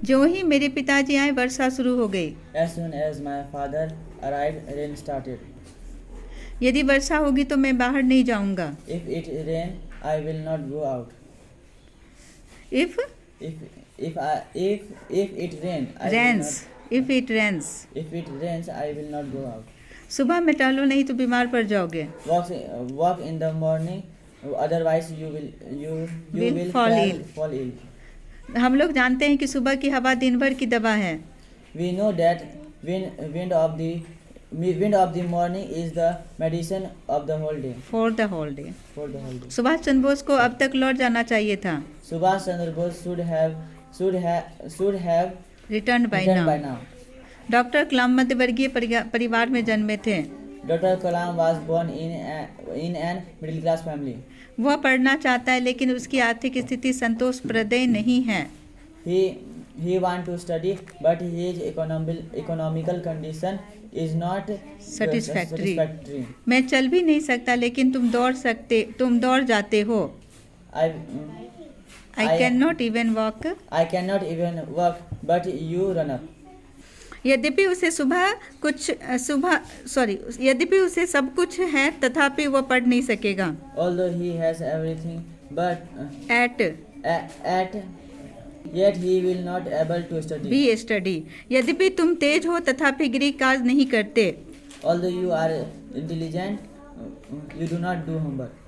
जो ही मेरे पिताजी आए वर्षा शुरू हो गई। As soon as my father arrived, rain started. यदि वर्षा होगी तो मैं बाहर नहीं जाऊंगा। If it rain, I will not go out. If If it rain, I rains, will if it rains, not. If it rains, I will not go out. सुबह में टहलो नहीं तो बीमार पड़ जाओगे। Walk in the morning, otherwise you will fall ill. हम लोग जानते हैं कि सुबह की हवा दिन भर की दवा है। We know that wind of the morning is the medicine of the whole day. For the whole day. For the whole day. Subhash Chandra Bose को अब तक लौट जाना चाहिए था। Subhash Chandra Bose should have return by returned by now. now. Doctor Kalam मध्यवर्गीय परिवार में जन्मे थे। Dr. Kalam was born in an middle class family. वह पढ़ना चाहता है लेकिन उसकी आर्थिक स्थिति संतोषप्रद नहीं है। He want to study, but his economical condition is not Satisfactory. satisfactory. मैं चल भी नहीं सकता लेकिन तुम दौड़ जाते हो। I cannot even walk. I cannot even walk, but you run up. यद्यपि उसे सब कुछ है तथापि वह पढ़ नहीं सकेगा। Although he has everything, but yet he will not able to study. भी स्टडी। यद्यपि तुम तेज हो तथापि गृह कार्य नहीं करते। Although you are intelligent, you do not do homework.